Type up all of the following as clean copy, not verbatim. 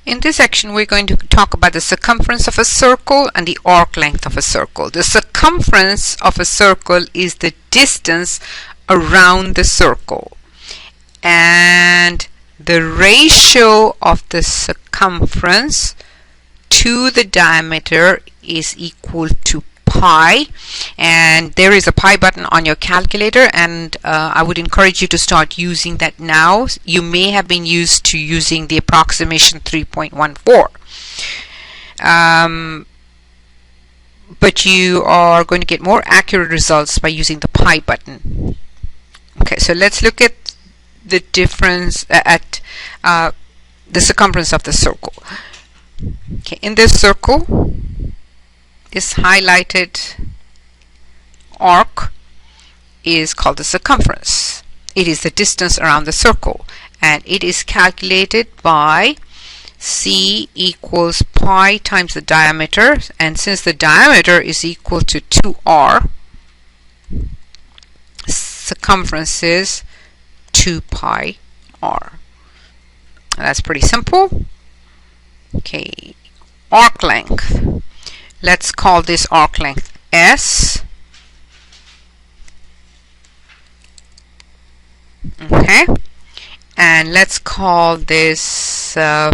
In this section, we're going to talk about the circumference of a circle and the arc length of a circle. The circumference of a circle is the distance around the circle, and the ratio of the circumference to the diameter is equal to pi, and there is a pi button on your calculator, and I would encourage you to start using that now. You may have been used to using the approximation 3.14, but you are going to get more accurate results by using the pi button. Okay, so let's look at the difference at the circumference of the circle. Okay, in this circle is highlighted arc is called the circumference. It is the distance around the circle, and it is calculated by C equals pi times the diameter, and since the diameter is equal to 2r, circumference is 2 pi r. That's pretty simple. Okay, arc length. Let's call this arc length S. Okay, and let's call this well,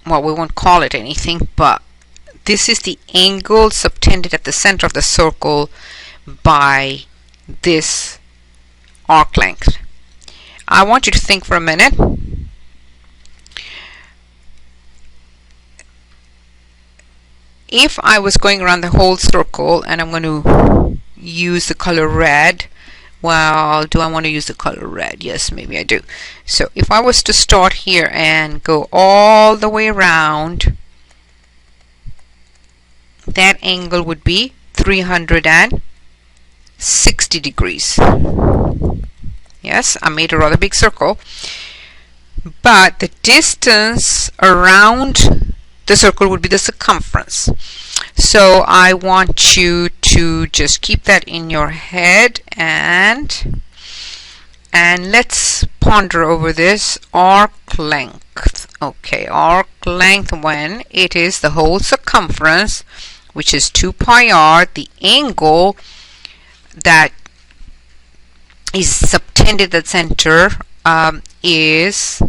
we won't call it anything, but this is the angle subtended at the center of the circle by this arc length. I want you to think for a minute. If I was going around the whole circle, and I'm going to use the color red, well, do I want to use the color red? Yes, maybe I do. So if I was to start here and go all the way around, that angle would be 360 degrees. Yes, I made a rather big circle, but the distance around the circle would be the circumference. So I want you to just keep that in your head, and let's ponder over this arc length. Okay, arc length, when it is the whole circumference, which is 2 pi r, the angle that is subtended at the center is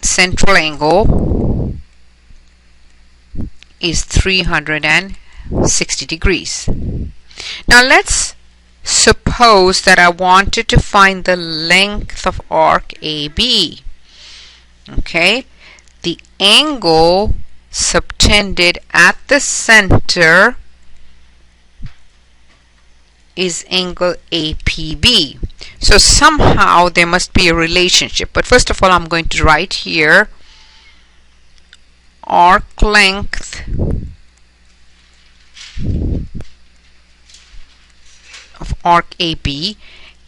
central angle is 360 degrees. Now let's suppose that I wanted to find the length of arc AB. Okay, the angle subtended at the center is angle APB. So somehow there must be a relationship, but first of all, I'm going to write here arc length of arc AB,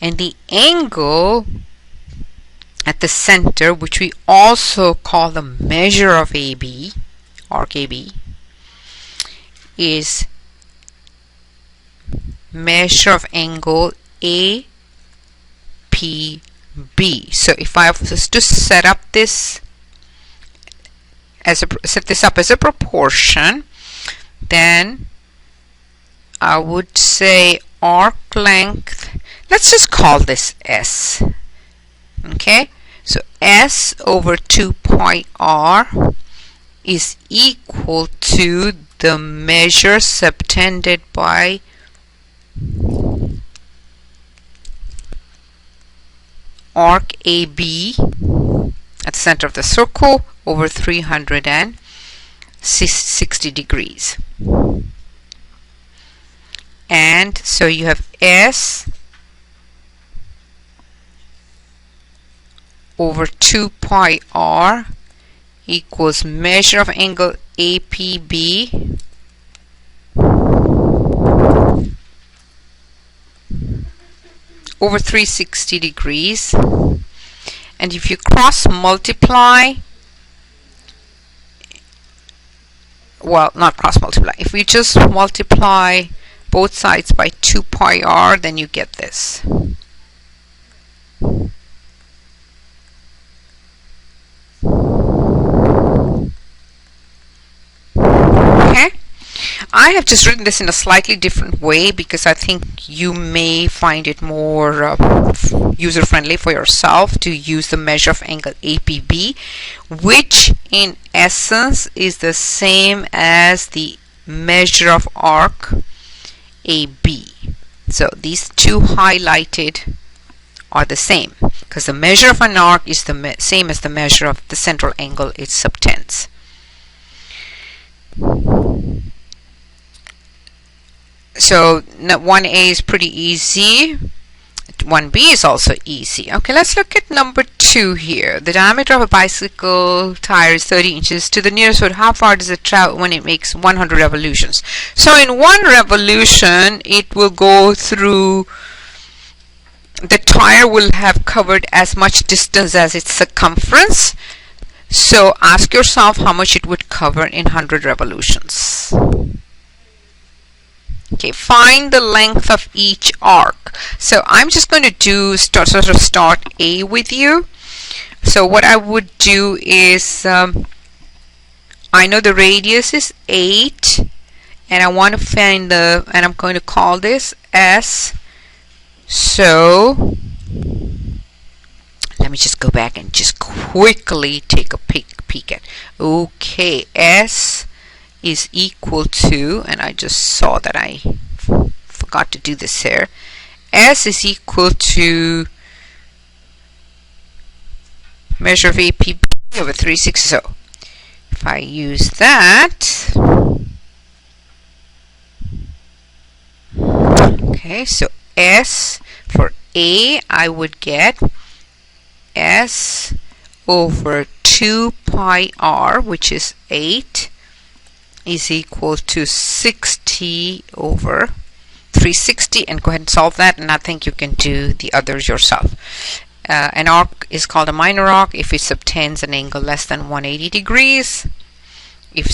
and the angle at the center, which we also call the measure of AB, arc AB, is measure of angle APB. So if I was to set up this as a proportion, then I would say arc length, let's just call this S. Okay, so S over 2 pi r is equal to the measure subtended by arc AB at the center of the circle over 360 degrees. And so you have S over 2 pi r equals measure of angle APB over 360 degrees, and if you cross multiply, well, not cross multiply, if we just multiply both sides by 2 pi r, then you get this. I have just written this in a slightly different way because I think you may find it more user-friendly for yourself to use the measure of angle APB, which in essence is the same as the measure of arc AB. So these two highlighted are the same because the measure of an arc is the same as the measure of the central angle it subtends. So 1A is pretty easy. 1B is also easy. Okay, let's look at number 2 here. The diameter of a bicycle tire is 30 inches. To the nearest foot, how far does it travel when it makes 100 revolutions? So in one revolution, it will go through, the tire will have covered as much distance as its circumference. So ask yourself how much it would cover in 100 revolutions. Okay, find the length of each arc. So I'm just going to do start A with you. So what I would do is, I know the radius is 8, and I want to find and I'm going to call this S. So let me just go back and just quickly take a peek at. Okay, S is equal to, and I just saw that I forgot to do this here. S is equal to measure of APB over 360. So if I use that, okay, so S for A, I would get S over 2 pi r, which is 8, is equal to 60 over 360, and go ahead and solve that, and I think you can do the others yourself. An arc is called a minor arc if it subtends an angle less than 180 degrees. If